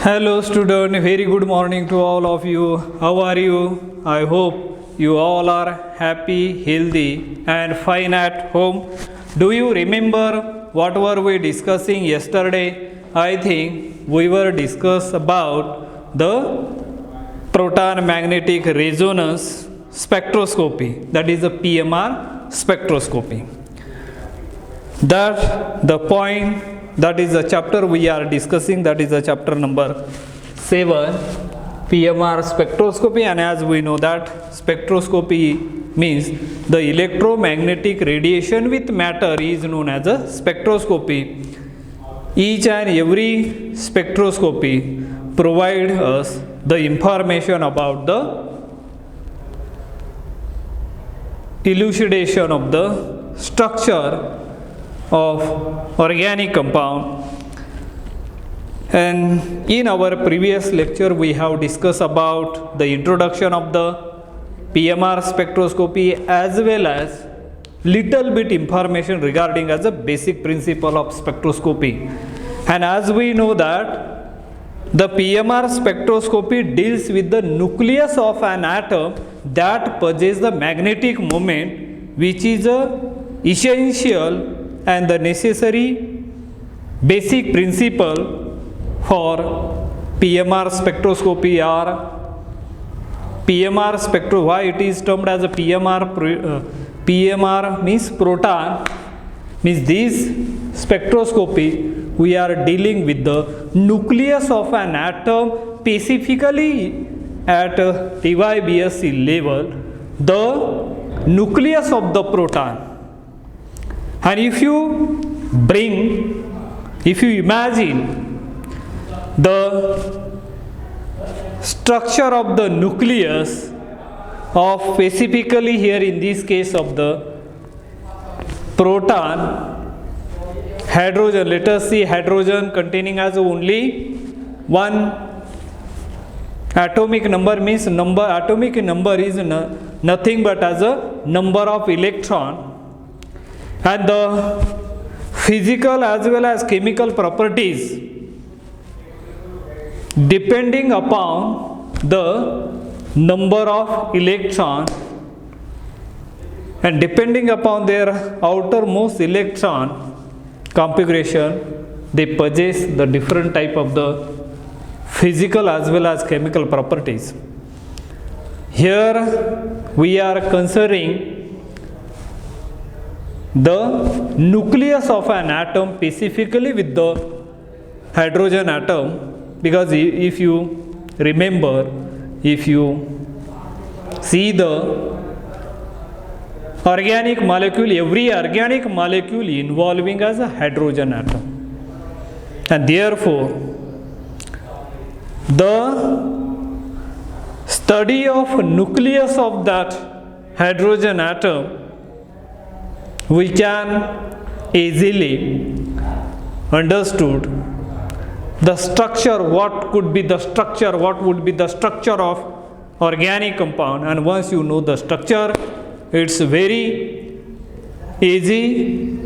Hello student, very good morning to all of you. How are you? I hope you all are happy, healthy and fine at home. Do you remember what were we discussing yesterday? I think we were discussing about the proton magnetic resonance spectroscopy, that is the PMR spectroscopy. That the point, that is the chapter we are discussing, that is the chapter number 7, PMR spectroscopy. And as we know that spectroscopy means the electromagnetic radiation with matter is known as a spectroscopy. Each and every spectroscopy provide us the information about the elucidation of the structure of organic compound. And in our previous lecture we have discussed about the introduction of the PMR spectroscopy as well as little bit information regarding as a basic principle of spectroscopy. And as we know that the PMR spectroscopy deals with the nucleus of an atom that possesses the magnetic moment, which is a essential and the necessary basic principle for PMR spectroscopy or PMR spectro. Why it is termed as a PMR means proton, means this spectroscopy we are dealing with the nucleus of an atom, specifically at TY-BSc level, the nucleus of the proton. And if you imagine the structure of the nucleus of specifically here in this case of the proton, hydrogen, let us see hydrogen containing as only one atomic number, means atomic number is nothing but as a number of electron. And the physical as well as chemical properties depending upon the number of electron and depending upon their outermost electron configuration, they possess the different type of the physical as well as chemical properties. Here we are considering the nucleus of an atom, specifically with the hydrogen atom, because if you remember, if you see the organic molecule, every organic molecule involving as a hydrogen atom, and therefore the study of nucleus of that hydrogen atom, we can easily understood the structure, what would be the structure of organic compound. And once you know the structure, it's very easy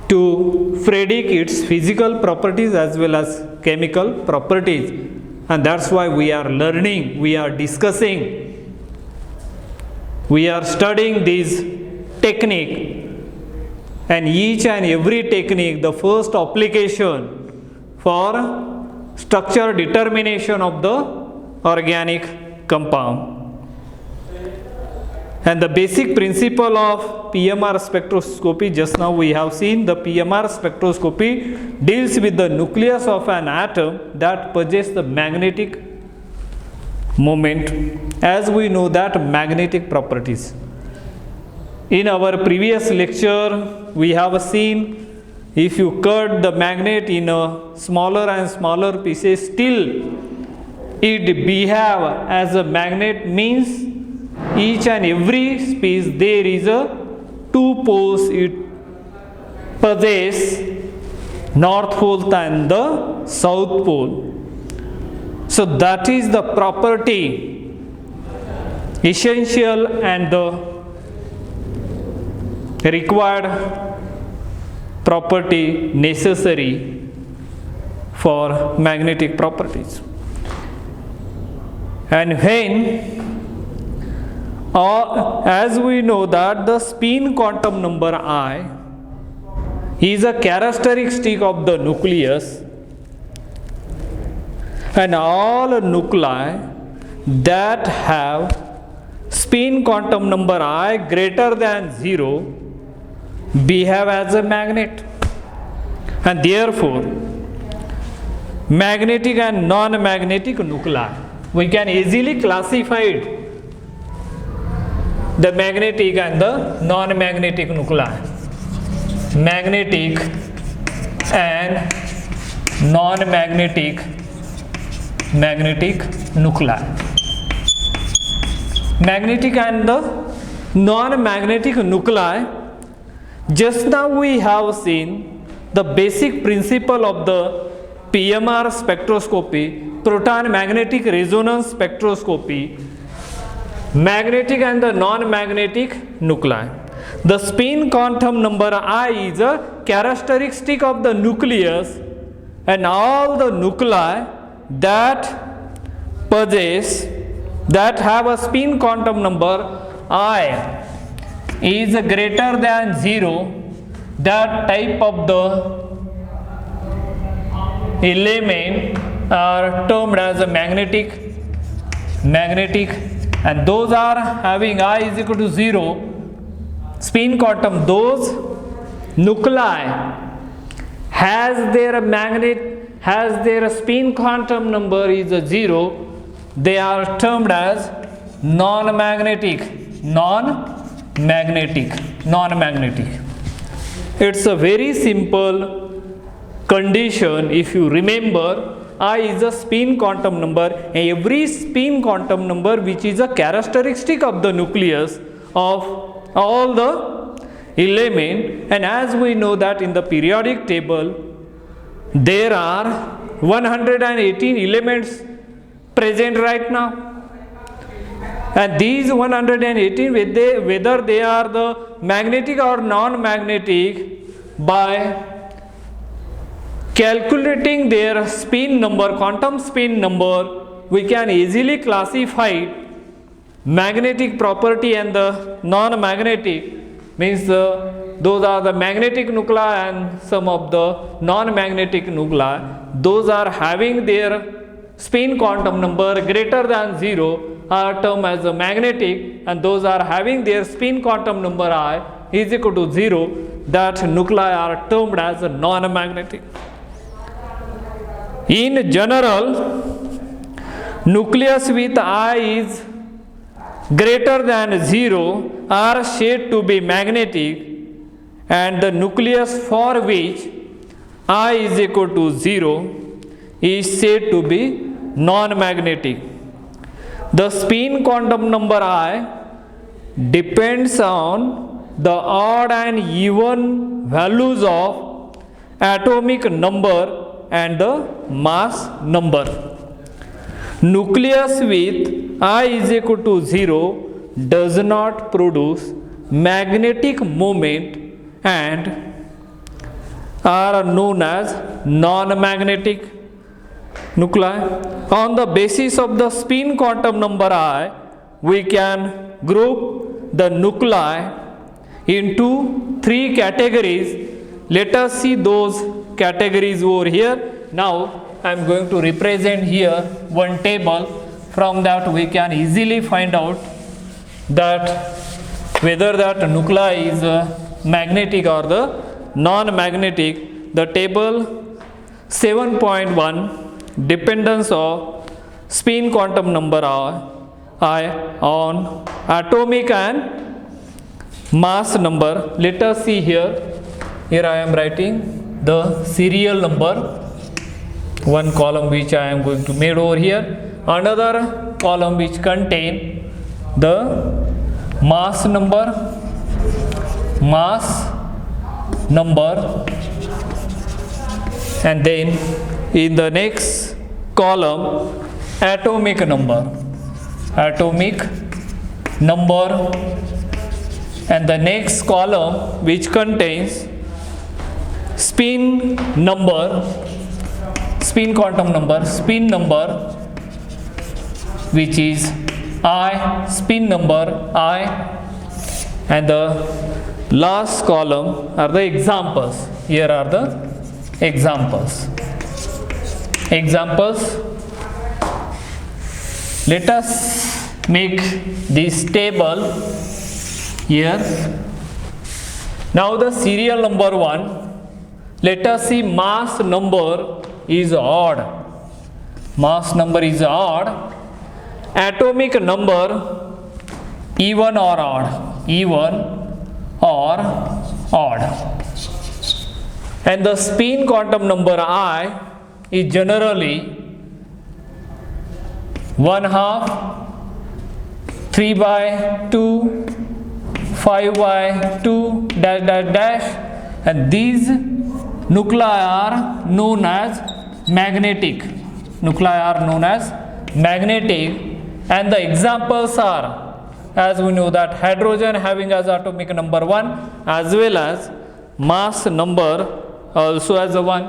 to predict its physical properties as well as chemical properties. And that's why we are learning, we are discussing, we are studying this technique. And each and every technique, the first application for structure determination of the organic compound. And the basic principle of PMR spectroscopy, just now we have seen the PMR spectroscopy deals with the nucleus of an atom that possesses the magnetic moment, as we know that magnetic properties. In our previous lecture, we have seen if you cut the magnet in a smaller and smaller pieces, still it behave as a magnet, means each and every piece there is a two poles, it possess north pole and the south pole. So that is the property essential and the required property necessary for magnetic properties. And when, as we know that the spin quantum number I is a characteristic of the nucleus, and all nuclei that have spin quantum number I greater than 0 behave as a magnet, and therefore magnetic and non-magnetic nuclei, we can easily classify it, the magnetic and the non-magnetic nuclei, magnetic and non-magnetic nuclei. Magnetic and the non-magnetic nuclei, just now we have seen the basic principle of the PMR spectroscopy, proton magnetic resonance spectroscopy, magnetic and the non-magnetic nuclei. The spin quantum number I is a characteristic of the nucleus, and all the nuclei that have a spin quantum number I is greater than 0, that type of the element are termed as a magnetic, and those are having I is equal to 0 spin quantum, those nuclei has their spin quantum number is a 0, they are termed as non-magnetic. It's a very simple condition. If you remember, I is a spin quantum number, and every spin quantum number which is a characteristic of the nucleus of all the element, and as we know that in the periodic table there are 118 elements present right now, and these 118 whether they are the magnetic or non-magnetic, by calculating their spin number, quantum spin number, we can easily classify magnetic property and the non-magnetic, means those are the magnetic nuclei and some of the non-magnetic nuclei, those are having their spin quantum number greater than 0 are termed as a magnetic, and those are having their spin quantum number I is equal to 0, that nuclei are termed as a non-magnetic. In general, nucleus with I is greater than 0 are said to be magnetic, and the nucleus for which I is equal to 0 is said to be non-magnetic. The spin quantum number I depends on the odd and even values of atomic number and the mass number. Nucleus with I is equal to 0 does not produce magnetic moment and are known as non-magnetic nuclei. On the basis of the spin quantum number I, we can group the nuclei into 3 categories. Let us see those categories over here. Now I am going to represent here one table. From that we can easily find out that whether that nuclei is magnetic or the non-magnetic. The table 7.1, dependence of spin quantum number I on atomic and mass number. Let us see here. Here I am writing the serial number, one column which I am going to make over here, another column which contain the mass number, and then in the next column atomic number, and the next column which contains spin number, spin quantum number, spin number which is I, spin number I, and the last column are the examples. Here are the examples. Examples. Let us make this table here. Now the serial number 1, let us see mass number is odd. Mass number is odd. Atomic number even or odd. Even or odd. And the spin quantum number I is generally 1/2, 3/2, 5/2, dash dash dash, and these nuclei are known as magnetic. Nuclei are known as magnetic, and the examples are, as we know, that hydrogen having as atomic number 1 as well as mass number also as a 1.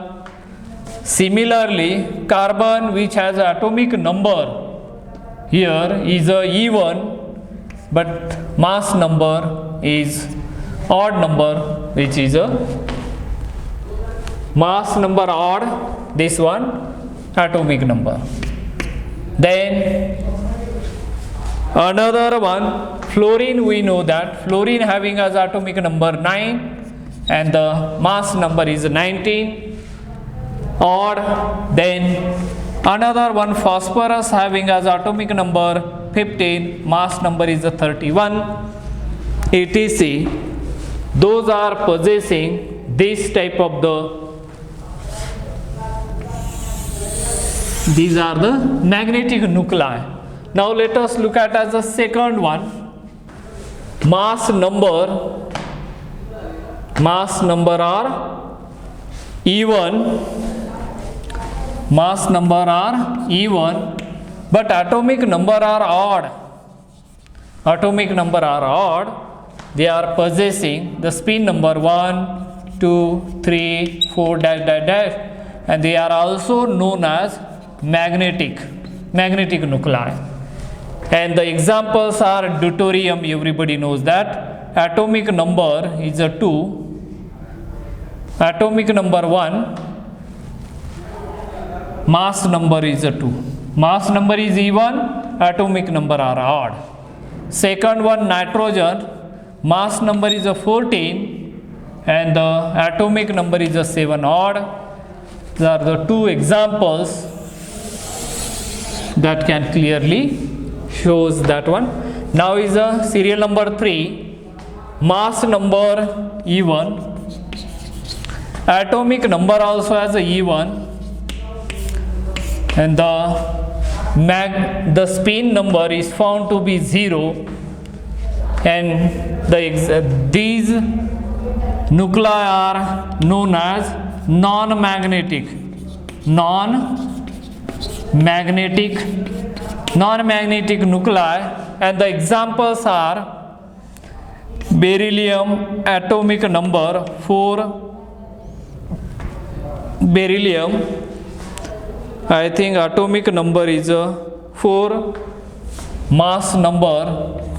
Similarly, carbon which has atomic number here is a even, but mass number is odd number, which is a mass number odd, this one atomic number. Then another one, fluorine, we know that fluorine having as atomic number 9 and the mass number is 19, odd. Then another one, phosphorus having as atomic number 15, mass number is 31, etc. Those are possessing this type of these are the magnetic nuclei. Now let us look at as the second one, mass number are even, mass number are even, but atomic number are odd. Atomic number are odd. They are possessing the spin number 1, 2, 3, 4 dash dash dash, and they are also known as magnetic nuclei. And the examples are deuterium, everybody knows that. Atomic number is a 2, atomic number 1, mass number is a 2. Mass number is even, atomic number are odd. Second one, nitrogen, mass number is a 14 and the atomic number is a 7, odd. These are the two examples that can clearly shows that one. Now is a serial number 3, mass number even, atomic number also has a even, and the spin number is found to be 0, and these nuclei are known as non-magnetic nuclei, and the examples are beryllium, atomic number 4, beryllium, I think atomic number is 4, mass number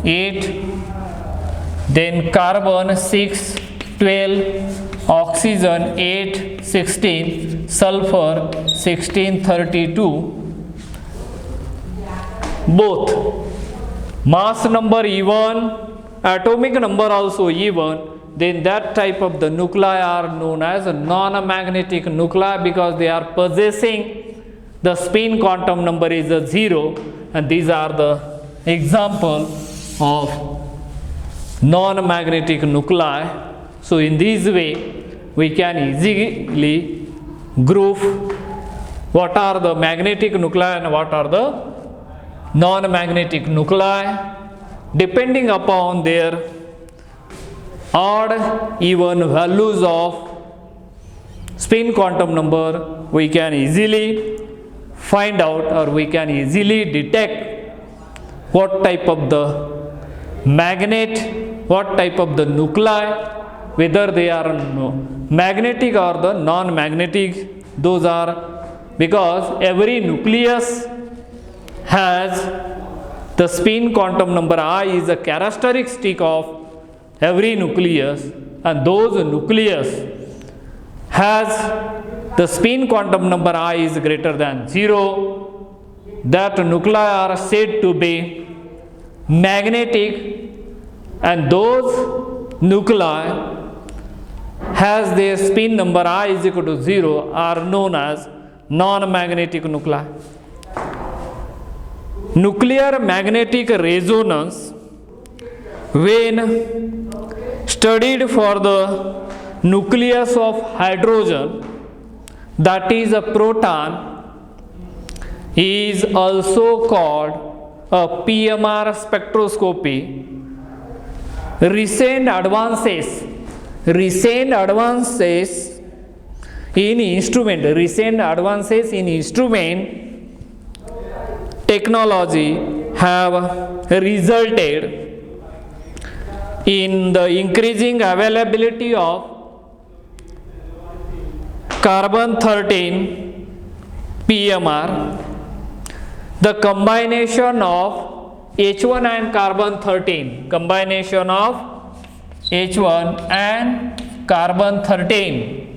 8, then carbon 6, 12, oxygen 8, 16, sulfur 16, 32. Both mass number even, atomic number also even, then that type of the nuclei are known as non-magnetic nuclei because they are possessing the spin quantum number is a 0, and these are the example of non-magnetic nuclei. So in this way we can easily group what are the magnetic nuclei and what are the non-magnetic nuclei depending upon their odd even values of spin quantum number. We can easily find out or we can easily detect what type of the magnet, what type of the nuclei, whether they are magnetic or the non-magnetic. Those are because every nucleus has the spin quantum number I is a characteristic of every nucleus, and those nucleus has the spin quantum number I is greater than 0, that nuclei are said to be magnetic, and those nuclei has their spin number I is equal to 0 are known as non-magnetic nuclei. Nuclear magnetic resonance, when studied for the nucleus of hydrogen, that is a proton, is also called a PMR spectroscopy. Recent advances in instrument technology have resulted in the increasing availability of carbon 13 PMR. The combination of H1 and carbon 13, combination of H1 and carbon 13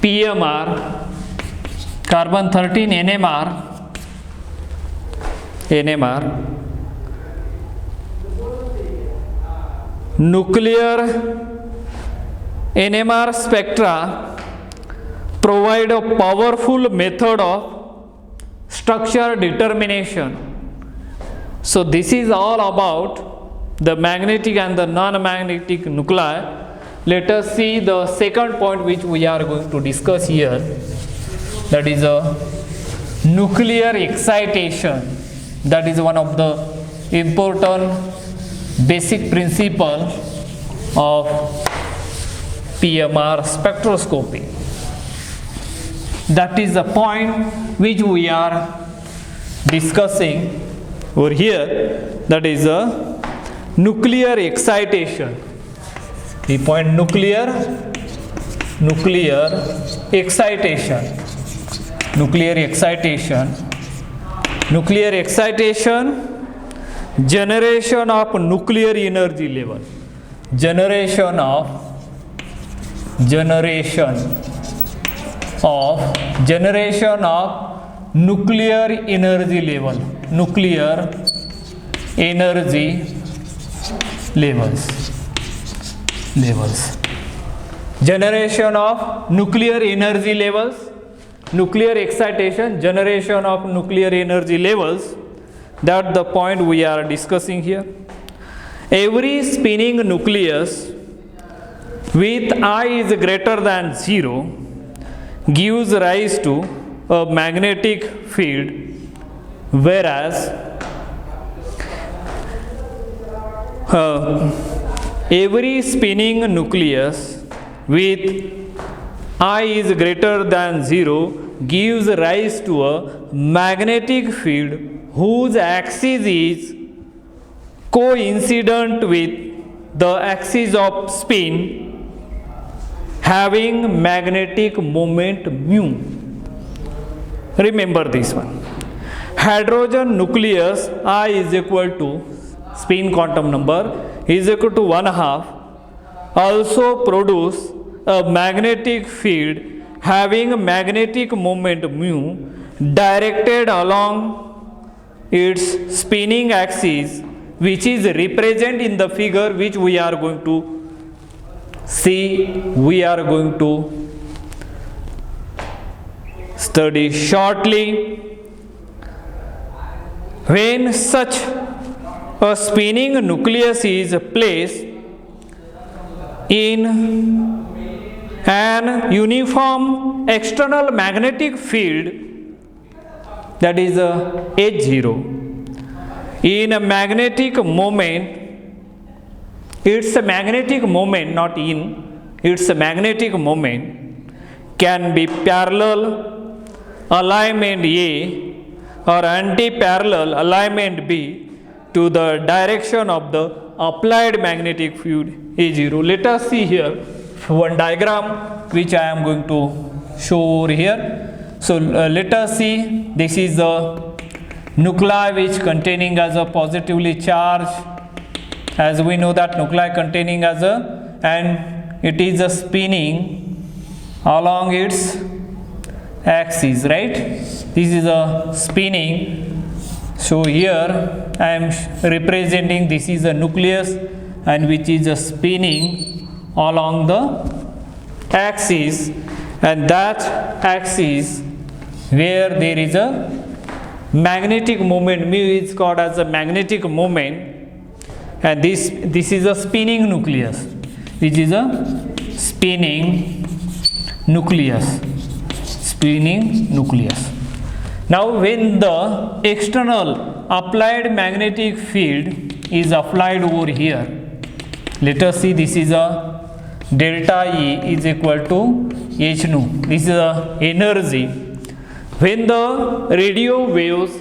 PMR, carbon 13 NMR, nuclear NMR spectra provide a powerful method of structure determination. So this is all about the magnetic and the non-magnetic nuclei. Let us see the second point which we are going to discuss here, that is a nuclear excitation. That is one of the important basic principle of PMR spectroscopy. That is the point which we are discussing over here, that is a nuclear excitation. The point nuclear excitation, generation of nuclear energy level, generation of nuclear energy levels, generation of nuclear energy levels, nuclear excitation, generation of nuclear energy levels. That's the point we are discussing here. Every spinning nucleus with I is greater than 0 gives rise to a magnetic field, whereas every spinning nucleus with I is greater than 0 gives rise to a magnetic field whose axis is coincident with the axis of spin, having magnetic moment mu. Remember this one. Hydrogen nucleus I is equal to spin quantum number is equal to 1/2 also produce a magnetic field having a magnetic moment mu directed along its spinning axis, which is represented in the figure which we are going to see, we are going to study shortly. When such a spinning nucleus is placed in an uniform external magnetic field, that is H0, in a magnetic moment, its a magnetic moment, not in, its a magnetic moment can be parallel alignment A or anti-parallel alignment B to the direction of the applied magnetic field A0. Let us see here one diagram which I am going to show over here. So let us see, this is the nuclei which containing as a positively charged, as we know that nuclei containing as a, and it is a spinning along its axis, right? This is a spinning. So here I am representing this is a nucleus and which is a spinning along the axis, and that axis where there is a magnetic moment, mu is called as a magnetic moment, and this is a spinning nucleus, which is a spinning nucleus. Now when the external applied magnetic field is applied over here, let us see, this is a delta E is equal to H nu. This is a energy. When the radio waves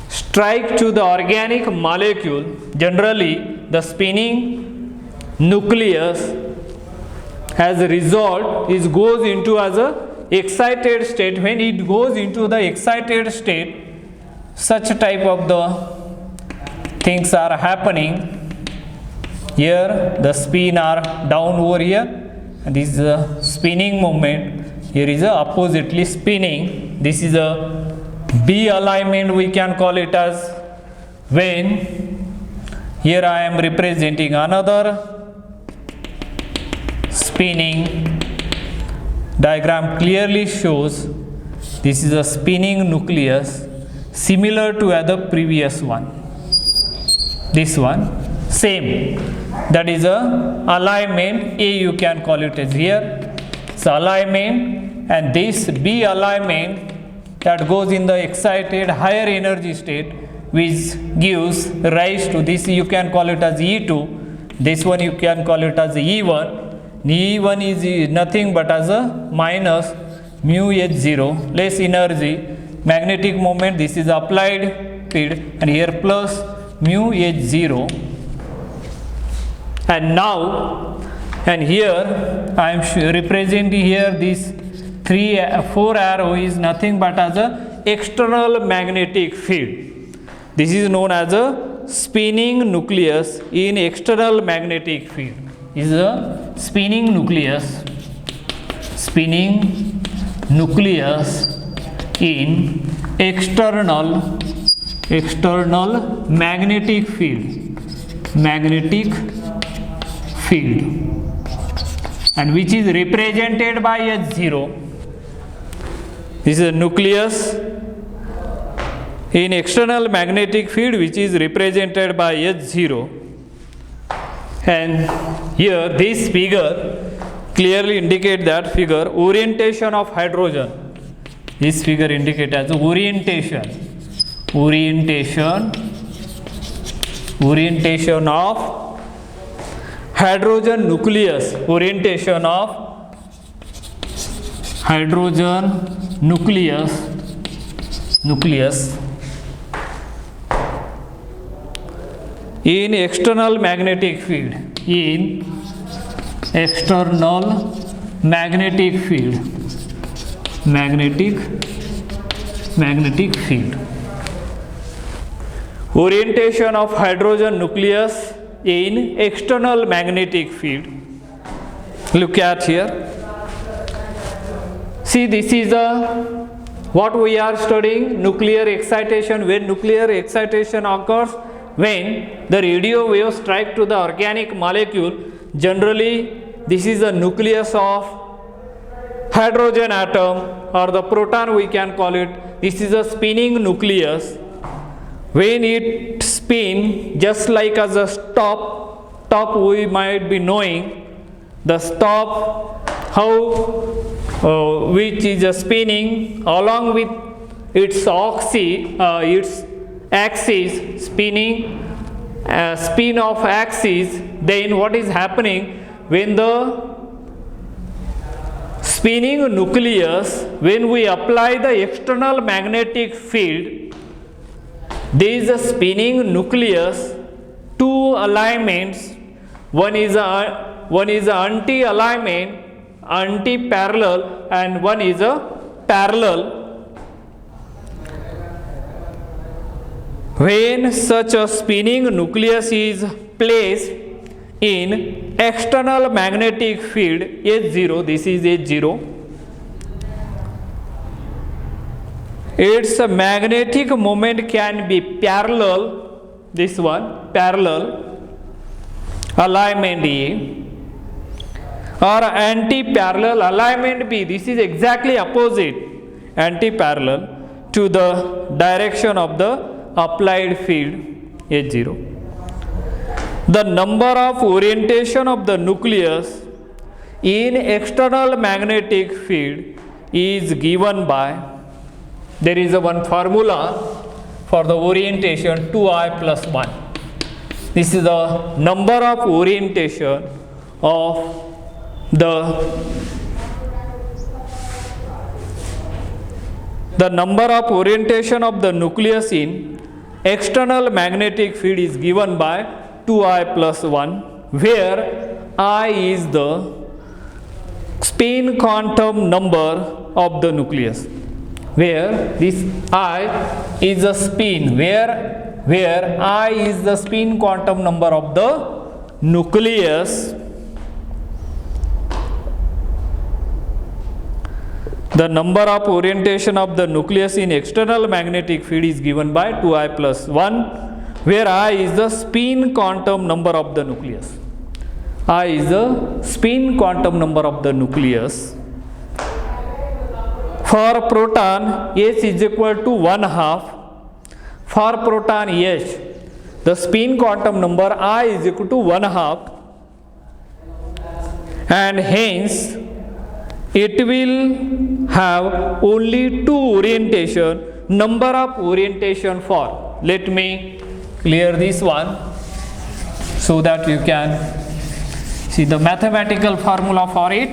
strike to the organic molecule, generally the spinning nucleus as a result goes into as a excited state. When it goes into the excited state, such type of the things are happening. Here the spin are down over here, and this is a spinning moment. Here is a oppositely spinning. This is a B alignment, we can call it as, when here I am representing another spinning. Diagram clearly shows this is a spinning nucleus similar to the previous one. This one same, that is a alignment A, you can call it as here. So alignment, and this B alignment that goes in the excited higher energy state, which gives rise to this, you can call it as E2. This one you can call it as E1. E1 is nothing but as a minus mu H0, less energy, magnetic moment. This is applied field, and here plus mu H0. And now, and here I am representing here this 4 arrow is nothing but as a external magnetic field. This is known as a spinning nucleus in external magnetic field. This is a spinning nucleus in external magnetic field, and which is represented by H0. This is a nucleus in external magnetic field which is represented by H0. And here this figure clearly indicate that figure orientation of hydrogen. This figure indicates as orientation of hydrogen nucleus, orientation of hydrogen nucleus in external magnetic field, magnetic field. Orientation of hydrogen nucleus in external magnetic field. Look at here. See, this is what we are studying, nuclear excitation. When nuclear excitation occurs, when the radio waves strike to the organic molecule, generally this is the nucleus of hydrogen atom, or the proton we can call it. This is a spinning nucleus. When it spin, just like as a top we might be knowing the stop, how which is a spinning along with its axis, spin of axis. Then what is happening when the spinning nucleus, when we apply the external magnetic field, there is a spinning nucleus, two alignments. One is a anti-alignment anti-parallel and one is a parallel. When such a spinning nucleus is placed in external magnetic field H0, this is H0, its magnetic moment can be parallel, this one, parallel, alignment A, or anti-parallel, alignment B. This is exactly opposite, anti-parallel to the direction of the applied field H0. The number of orientation of the nucleus in external magnetic field is given by, there is a one formula for the orientation 2I plus 1. This is the number of orientation of the number of orientation of the nucleus in external magnetic field is given by 2I plus 1, where I is the spin quantum number of the nucleus, where this I is a spin, where I is the spin quantum number of the nucleus. The number of orientation of the nucleus in external magnetic field is given by 2I plus 1, where I is the spin quantum number of the nucleus. I is the spin quantum number of the nucleus. For proton, H is equal to 1/2. For proton H, the spin quantum number I is equal to 1/2, and hence it will have only two orientation, number of orientation for. Let me clear this one so that you can see the mathematical formula for it.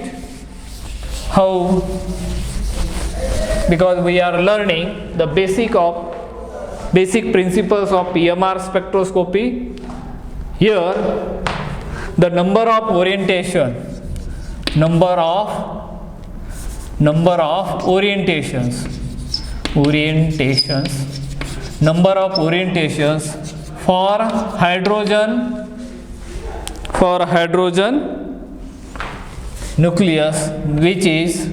How? Because we are learning the basic principles of PMR spectroscopy. Here the number of orientation, number of orientations, number of orientations for hydrogen nucleus, which is,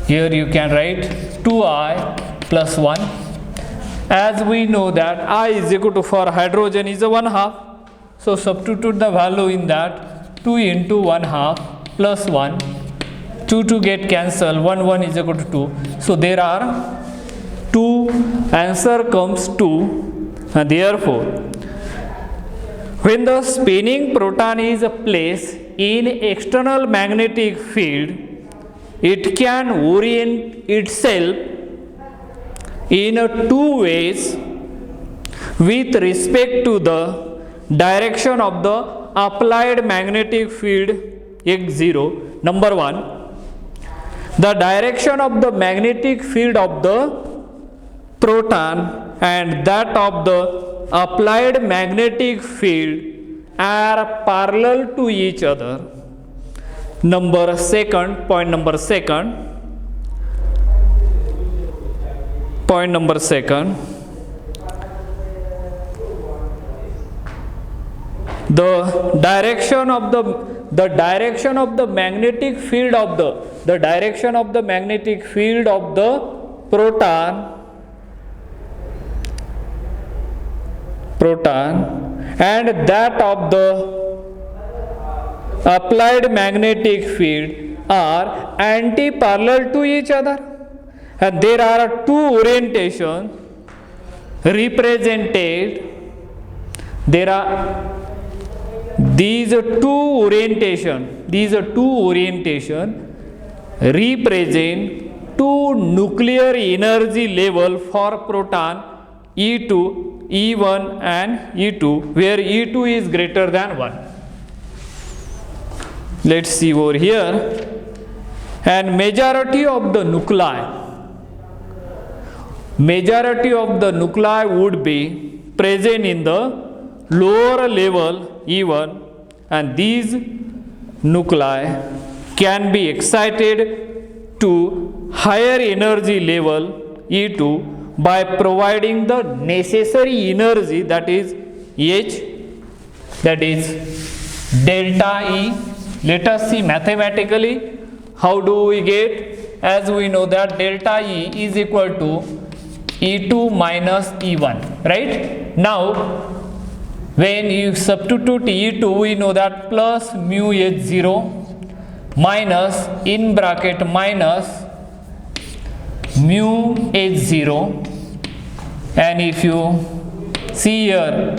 here you can write 2I plus 1. As we know that I is equal to, for hydrogen is a 1/2, so substitute the value in that, 2 into 1/2 plus 1, 2 get cancelled, 1 is equal to 2. So there are 2, answer comes 2, and therefore when the spinning proton is placed in external magnetic field, it can orient itself in two ways with respect to the direction of the applied magnetic field X0. Number 1, the direction of the magnetic field of the proton and that of the applied magnetic field are parallel to each other. Point number second, the direction of the magnetic field of the proton and that of the applied magnetic field are anti-parallel to each other, and there are two orientations represented. There are these two orientation represent two nuclear energy level for proton E2, E1 and E2, where E2 is greater than 1. Let's see over here. And majority of the nuclei would be present in the lower level E1, and these nuclei can be excited to higher energy level E2 by providing the necessary energy, that is H, that is delta E. Let us see mathematically how do we get, as we know that delta E is equal to E2 minus E1, right? Now when you substitute E2, we know that plus mu H0 minus in bracket minus mu H0, and if you see here,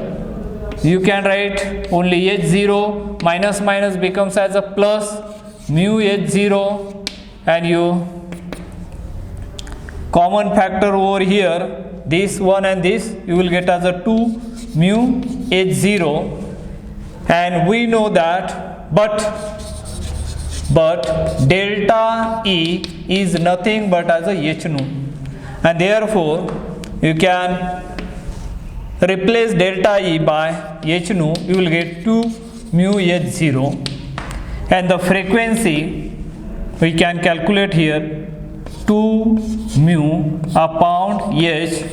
you can write only H0 minus minus becomes as a plus mu H0, and you common factor over here, this one and this, you will get as a 2 mu H0, and we know that but delta E is nothing but as a H nu, and therefore you can replace delta E by H nu, you will get 2 mu H0, and the frequency we can calculate here 2 mu upon H,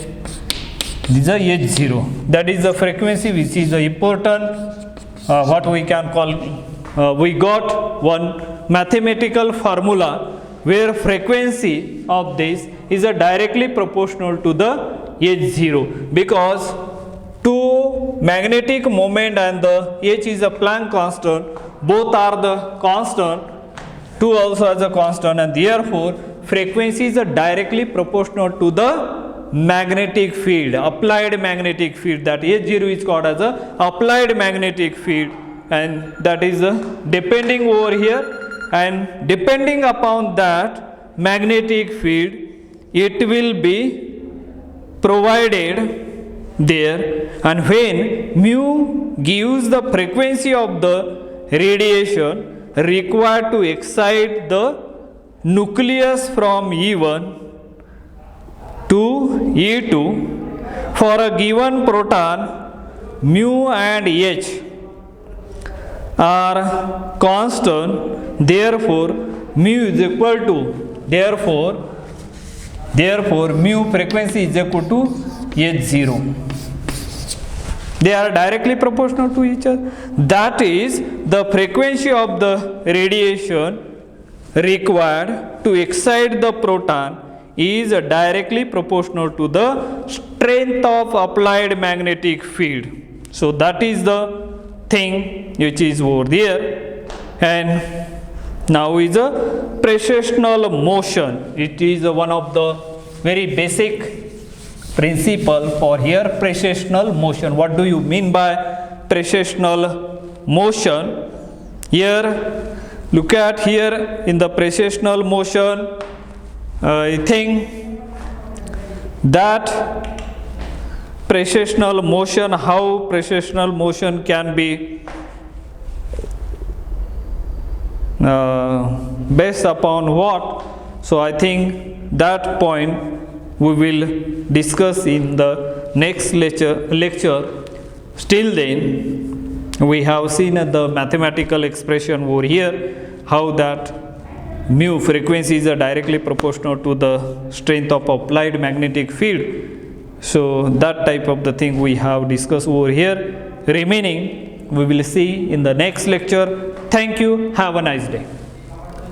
this is a H0, that is the frequency which is the important what we can call we got one mathematical formula where frequency of this is a directly proportional to the H0, because 2 magnetic moment and the H is a Planck constant, both are the constant, 2 also as a constant, and therefore frequency is a directly proportional to the magnetic field, applied magnetic field, that H0 is called as a applied magnetic field, and that is depending over here, and depending upon that magnetic field it will be provided there, and when mu gives the frequency of the radiation required to excite the nucleus from E1 to E2 for a given proton, mu and H are constant, therefore mu is equal to, therefore mu frequency is equal to H0. They are directly proportional to each other. That is, the frequency of the radiation required to excite the proton is directly proportional to the strength of applied magnetic field. So that is the thing which is over there. And now is a precessional motion. It is one of the very basic principle for here, precessional motion. What do you mean by precessional motion? Here, look at here in the precessional motion, I think that precessional motion, how precessional motion can be based upon what? So I think that point we will discuss in the next lecture. Still then, we have seen the mathematical expression over here, how that mu frequency is directly proportional to the strength of applied magnetic field. So that type of the thing we have discussed over here. Remaining we will see in the next lecture. Thank you. Have a nice day.